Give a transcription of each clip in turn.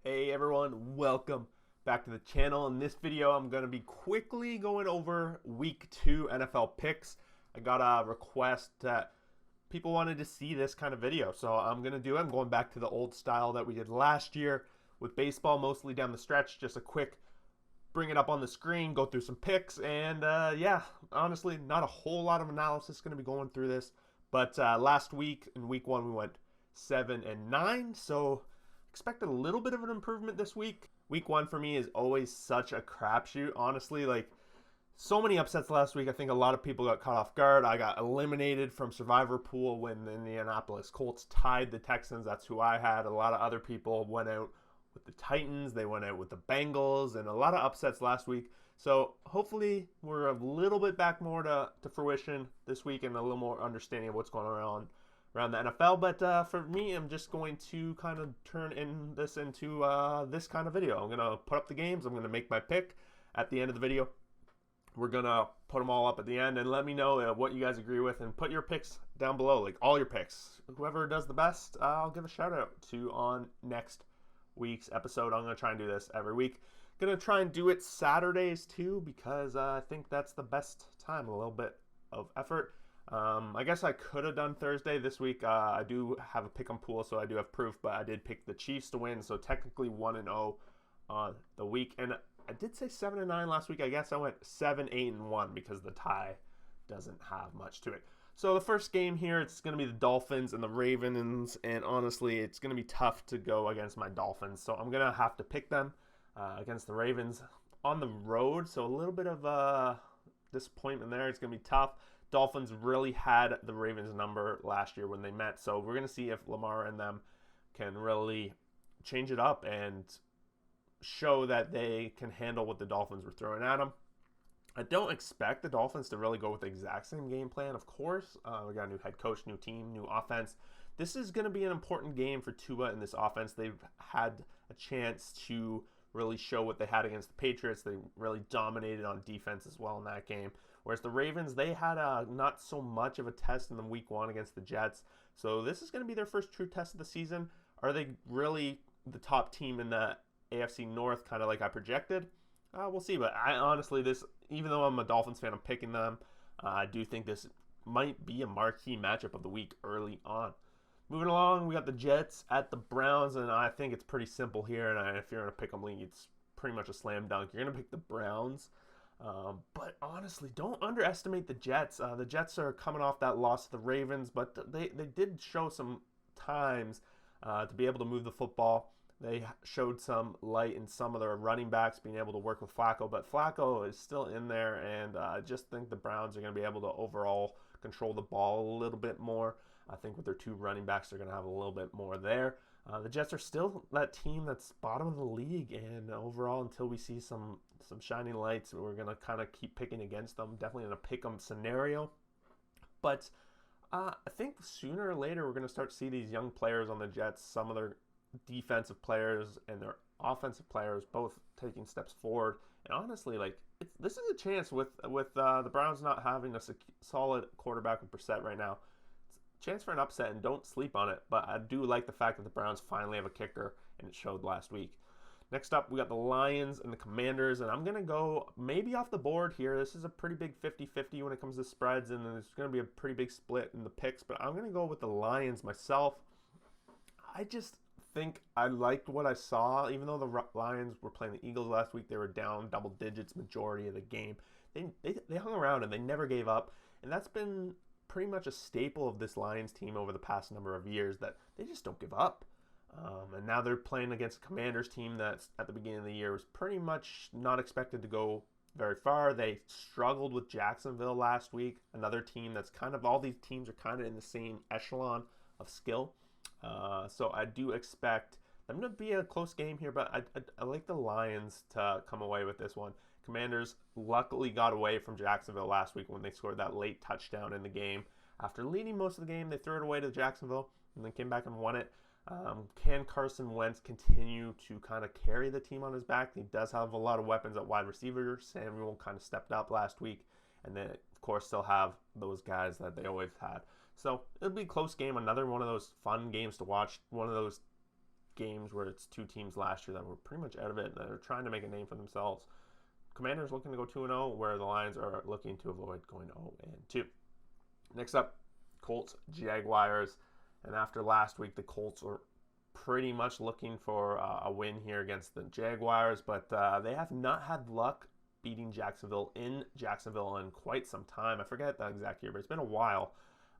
Hey everyone, welcome back to the channel. In this video, I'm going to be quickly going over week 2 NFL picks. I got a request that people wanted to see this kind of video, so I'm going to do it. I'm going back to the old style that we did last year with baseball, mostly down the stretch. Just a quick bring it up on the screen, go through some picks, and yeah, honestly, not a whole lot of analysis going to be going through this. But last week, in week 1, we went 7-9, so expect a little bit of an improvement this week. Week 1 for me is always such a crapshoot, honestly. Like, so many upsets last week. I think a lot of people got caught off guard. I got eliminated from Survivor Pool when the Indianapolis Colts tied the Texans. That's who I had. A lot of other people went out with the Titans. They went out with the Bengals, and a lot of upsets last week. So hopefully we're a little bit back more to fruition this week and a little more understanding of what's going on around the NFL. But for me, I'm just going to kind of turn this into this kind of video. I'm going to put up the games. I'm going to make my pick at the end of the video. We're going to put them all up at the end and let me know what you guys agree with, and put your picks down below, like all your picks. Whoever does the best, I'll give a shout out to on next week's episode. I'm going to try and do this every week. Going to try and do it Saturdays too, because I think that's the best time. A little bit of effort. I guess I could have done Thursday this week. I do have a pick 'em pool, so I do have proof, but I did pick the Chiefs to win, so technically 1-0 on the week. And I did say 7-9 last week. I guess I went 7-8-1 because the tie doesn't have much to it. So the first game here, it's going to be the Dolphins and the Ravens, and honestly, it's going to be tough to go against my Dolphins, so I'm going to have to pick them against the Ravens on the road, so a little bit of disappointment there. It's going to be tough. Dolphins really had the Ravens number last year when they met, so we're going to see if Lamar and them can really change it up and show that they can handle what the Dolphins were throwing at them. I don't expect the Dolphins to really go with the exact same game plan, of course. We got a new head coach, new team, new offense. This is going to be an important game for Tua in this offense. They've had a chance to really show what they had against the Patriots. They really dominated on defense as well in that game. Whereas the Ravens, they had not so much of a test in the week 1 against the Jets. So this is going to be their first true test of the season. Are they really the top team in the AFC North, kind of like I projected? We'll see. But I honestly, even though I'm a Dolphins fan, I'm picking them. I do think this might be a marquee matchup of the week early on. Moving along, we got the Jets at the Browns, and I think it's pretty simple here. And if you're in a pick 'em league, it's pretty much a slam dunk. You're going to pick the Browns. But honestly, don't underestimate the Jets. The Jets are coming off that loss to the Ravens, but they did show some times to be able to move the football. They showed some light in some of their running backs being able to work with Flacco, but Flacco is still in there, and I just think the Browns are going to be able to overall control the ball a little bit more. I think with their 2 running backs, they're going to have a little bit more there. The Jets are still that team that's bottom of the league, and overall, until we see some shining lights, we're going to kind of keep picking against them. Definitely in a pick 'em scenario. But I think sooner or later, we're going to start to see these young players on the Jets, some of their defensive players and their offensive players both taking steps forward. And honestly, like, this is a chance with the Browns not having a solid quarterback with Brissett right now. Chance for an upset, and don't sleep on it. But I do like the fact that the Browns finally have a kicker, and it showed last week. Next up, we got the Lions and the Commanders, and I'm going to go maybe off the board here. This is a pretty big 50-50 when it comes to spreads, and there's going to be a pretty big split in the picks, but I'm going to go with the Lions myself. I just think I liked what I saw. Even though the Lions were playing the Eagles last week, they were down double digits majority of the game. They hung around, and they never gave up, and that's been pretty much a staple of this Lions team over the past number of years, that they just don't give up. And now they're playing against a Commanders team that's at the beginning of the year was pretty much not expected to go very far. They struggled with Jacksonville last week, another team that's kind of, all these teams are kind of in the same echelon of skill. So I do expect them to be a close game here, but I like the Lions to come away with this one. Commanders luckily got away from Jacksonville last week when they scored that late touchdown in the game. After leading most of the game, they threw it away to Jacksonville and then came back and won it. Can Carson Wentz continue to kind of carry the team on his back? He does have a lot of weapons at wide receiver. Samuel kind of stepped up last week. And then, of course, still have those guys that they always had. So it'll be a close game. Another one of those fun games to watch. One of those games where it's two teams last year that were pretty much out of it and they're trying to make a name for themselves. Commanders looking to go 2-0, where the Lions are looking to avoid going 0-2. Next up, Colts, Jaguars. And after last week, the Colts were pretty much looking for a win here against the Jaguars, but they have not had luck beating Jacksonville in quite some time. I forget the exact year, but it's been a while.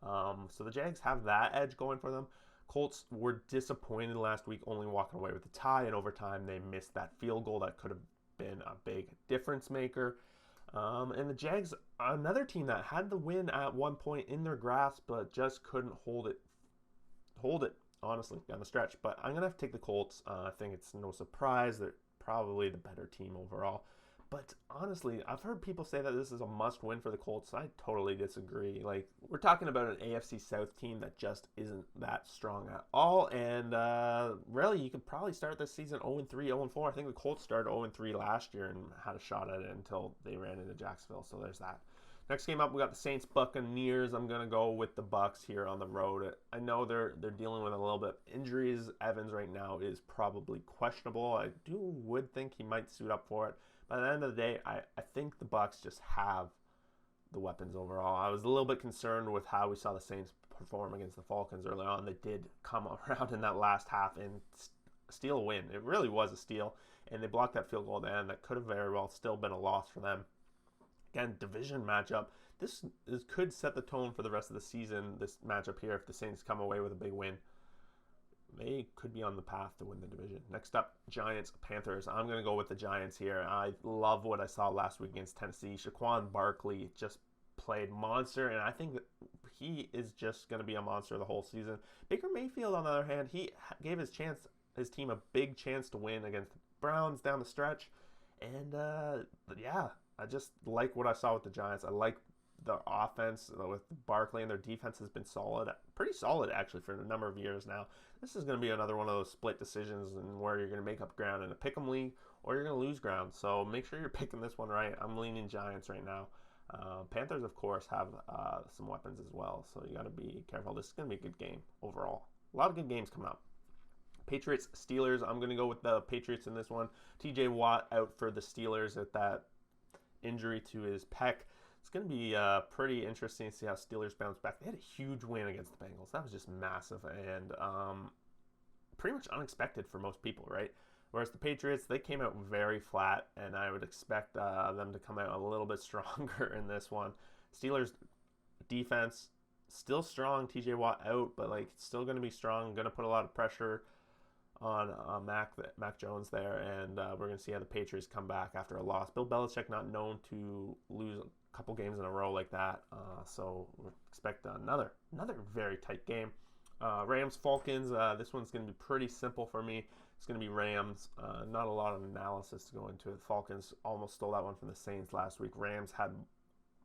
So the Jags have that edge going for them. Colts were disappointed last week, only walking away with a tie. In overtime, they missed that field goal that could have been a big difference maker. And the Jags, another team that had the win at one point in their grasp, but just couldn't hold it, honestly, down the stretch. But I'm going to have to take the Colts. I think it's no surprise. They're probably the better team overall. But honestly, I've heard people say that this is a must-win for the Colts. I totally disagree. Like, we're talking about an AFC South team that just isn't that strong at all. And really, you could probably start this season 0-3, 0-4. I think the Colts started 0-3 last year and had a shot at it until they ran into Jacksonville. So there's that. Next game up, we got the Saints Buccaneers. I'm going to go with the Bucs here on the road. I know they're dealing with a little bit of injuries. Evans right now is probably questionable. I would think he might suit up for it. By the end of the day, I think the Bucs just have the weapons overall. I was a little bit concerned with how we saw the Saints perform against the Falcons early on. They did come around in that last half and steal a win. It really was a steal, and they blocked that field goal at the end. That could have very well still been a loss for them. Again, division matchup. This could set the tone for the rest of the season, this matchup here, if the Saints come away with a big win. They could be on the path to win the division. Next up, Giants, Panthers. I'm going to go with the Giants here. I love what I saw last week against Tennessee. Saquon Barkley just played monster, and I think that he is just going to be a monster the whole season. Baker Mayfield, on the other hand, he gave his team a big chance to win against the Browns down the stretch. And, yeah, I just like what I saw with the Giants. I like the offense with Barkley, and their defense has been solid. Pretty solid, actually, for a number of years now. This is going to be another one of those split decisions and where you're going to make up ground in a pick'em league or you're going to lose ground. So make sure you're picking this one right. I'm leaning Giants right now. Panthers, of course, have some weapons as well, so you got to be careful. This is going to be a good game overall. A lot of good games coming up. Patriots, Steelers. I'm going to go with the Patriots in this one. TJ Watt out for the Steelers at that injury to his pec. It's going to be pretty interesting to see how Steelers bounce back. They had a huge win against the Bengals. That was just massive and pretty much unexpected for most people, right? Whereas the Patriots, they came out very flat, and I would expect them to come out a little bit stronger in this one. Steelers defense, still strong. TJ Watt out, but like still going to be strong. Going to put a lot of pressure on Mac Jones there, and we're going to see how the Patriots come back after a loss. Bill Belichick not known to lose a couple games in a row like that, so we expect another very tight game. Rams Falcons. This one's going to be pretty simple for me. It's going to be Rams. Not a lot of analysis to go into it. Falcons almost stole that one from the Saints last week. Rams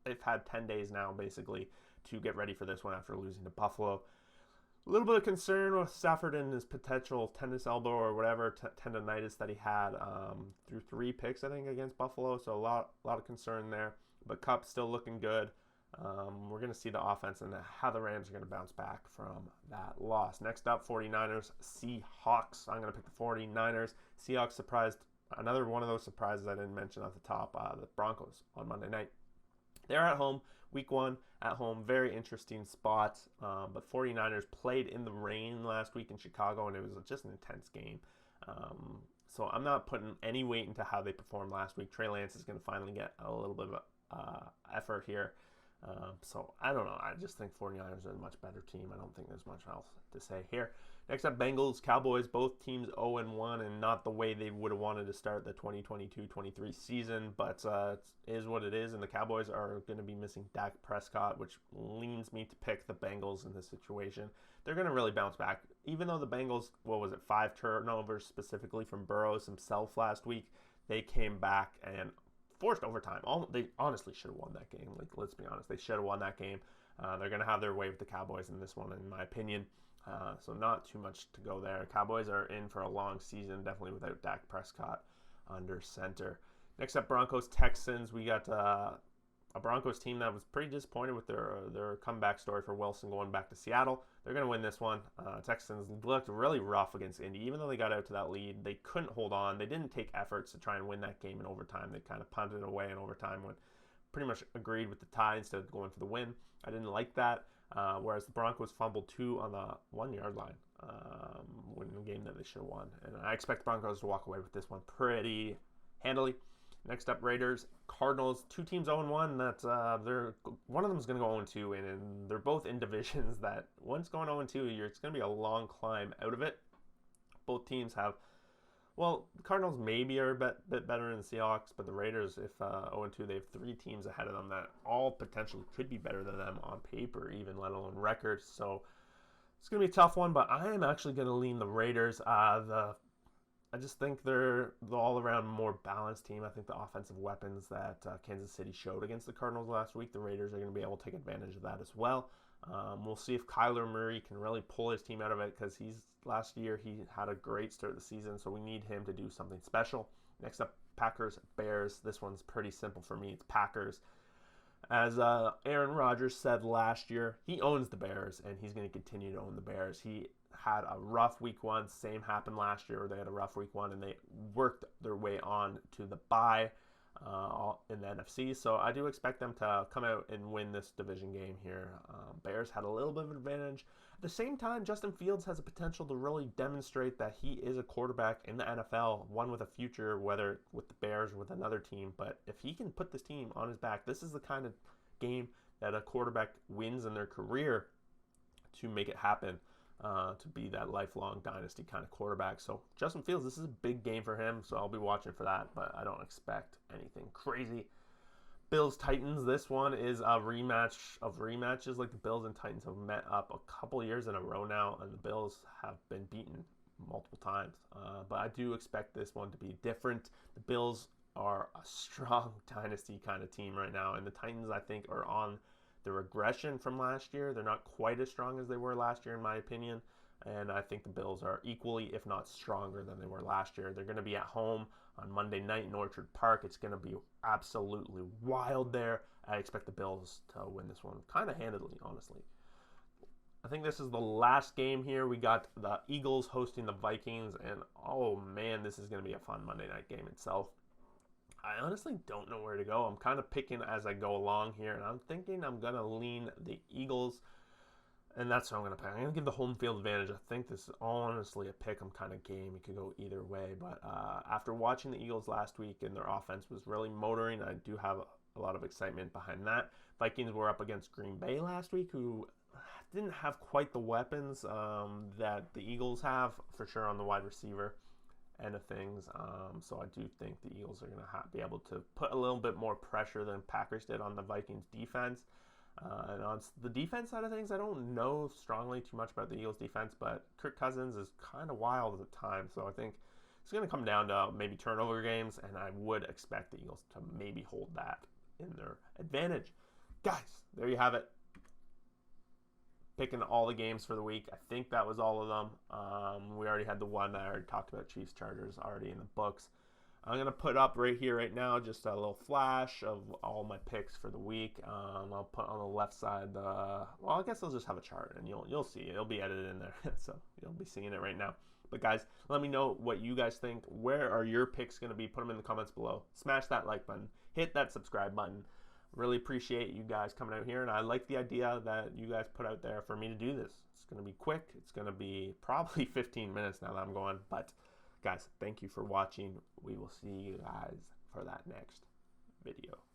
they've had 10 days now basically to get ready for this one after losing to Buffalo. A little bit of concern with Stafford and his potential tennis elbow or whatever tendonitis that he had through 3 picks, I think, against Buffalo. So a lot of concern there. But Kupp's still looking good. We're going to see the offense and how the Rams are going to bounce back from that loss. Next up, 49ers, Seahawks. I'm going to pick the 49ers. Seahawks surprised, another one of those surprises I didn't mention at the top, the Broncos on Monday night. They're at home, week 1 at home, very interesting spot. But 49ers played in the rain last week in Chicago, and it was just an intense game. So I'm not putting any weight into how they performed last week. Trey Lance is going to finally get a little bit of effort here. So I don't know. I just think 49ers are a much better team. I don't think there's much else to say here. Next up, Bengals, Cowboys, both teams 0-1 and not the way they would have wanted to start the 2022-23 season, but it is what it is, and the Cowboys are going to be missing Dak Prescott, which leans me to pick the Bengals in this situation. They're going to really bounce back. Even though the Bengals, 5 turnovers specifically from Burrows himself last week, they came back and forced overtime. They honestly should have won that game. Like, let's be honest. They should have won that game. They're going to have their way with the Cowboys in this one, in my opinion. So not too much to go there. Cowboys are in for a long season, definitely without Dak Prescott under center. Next up, Broncos, Texans. We got a Broncos team that was pretty disappointed with their comeback story for Wilson going back to Seattle. They're going to win this one. Texans looked really rough against Indy. Even though they got out to that lead, they couldn't hold on. They didn't take efforts to try and win that game in overtime. They kind of punted it away in overtime when pretty much agreed with the tie instead of going for the win. I didn't like that. Whereas the Broncos fumbled 2 on the 1-yard line, winning a game that they should have won. And I expect the Broncos to walk away with this one pretty handily. Next up, Raiders, Cardinals, 2 teams 0-1. That's one of them is going to go 0-2, and they're both in divisions that once going 0-2, it's going to be a long climb out of it. Both teams have, well, the Cardinals maybe are a bit better than the Seahawks, but the Raiders, if 0-2, they have 3 teams ahead of them that all potentially could be better than them on paper, even let alone record. So it's going to be a tough one, but I am actually going to lean the Raiders. I just think they're the all-around more balanced team. I think the offensive weapons that Kansas City showed against the Cardinals last week, the Raiders are going to be able to take advantage of that as well. We'll see if Kyler Murray can really pull his team out of it, because last year he had a great start of the season, so we need him to do something special. Next up, Packers, Bears. This one's pretty simple for me. It's Packers. As Aaron Rodgers said last year, he owns the Bears, and he's going to continue to own the Bears. He had a rough week 1. Same happened last year, where they had a rough week 1, and they worked their way on to the bye in the NFC. So I do expect them to come out and win this division game here. Bears had a little bit of an advantage. At the same time, Justin Fields has a potential to really demonstrate that he is a quarterback in the NFL, one with a future, whether with the Bears or with another team. But if he can put this team on his back, this is the kind of game that a quarterback wins in their career to make it happen. To be that lifelong dynasty kind of quarterback. So Justin Fields, this is a big game for him, so I'll be watching for that, but I don't expect anything crazy. Bills-Titans, this one is a rematch of rematches. Like, the Bills and Titans have met up a couple years in a row now, and the Bills have been beaten multiple times. But I do expect this one to be different. The Bills are a strong dynasty kind of team right now, and the Titans, I think, are on the regression from last year. They're not quite as strong as they were last year, in my opinion. And I think the Bills are equally, if not stronger, than they were last year. They're going to be at home on Monday night in Orchard Park. It's going to be absolutely wild there. I expect the Bills to win this one kind of handedly, honestly. I think this is the last game here. We got the Eagles hosting the Vikings. And, oh, man, this is going to be a fun Monday night game itself. I honestly don't know where to go. I'm kind of picking as I go along here, and I'm thinking I'm going to lean the Eagles, and that's what I'm going to pick. I'm going to give the home field advantage. I think this is honestly a pick-em kind of game. It could go either way, but after watching the Eagles last week and their offense was really motoring, I do have a lot of excitement behind that. Vikings were up against Green Bay last week, who didn't have quite the weapons that the Eagles have, for sure, on the wide receiver end of things. So I do think the Eagles are going to be able to put a little bit more pressure than Packers did on the Vikings defense. And on the defense side of things, I don't know strongly too much about the Eagles defense, but Kirk Cousins is kind of wild at the time. So I think it's going to come down to maybe turnover games, and I would expect the Eagles to maybe hold that in their advantage. Guys, there you have it. Picking all the games for the week. I think that was all of them. We already had the one that I already talked about, Chiefs Chargers, already in the books. I'm going to put up right here, right now, just a little flash of all my picks for the week. I'll put on the left side, well, I guess I'll just have a chart, and you'll see it. It'll be edited in there, so you'll be seeing it right now. But guys, let me know what you guys think. Where are your picks going to be? Put them in the comments below. Smash that like button. Hit that subscribe button. Really appreciate you guys coming out here, and I like the idea that you guys put out there for me to do this. It's going to be quick. It's going to be probably 15 minutes now that I'm going, but guys, thank you for watching. We will see you guys for that next video.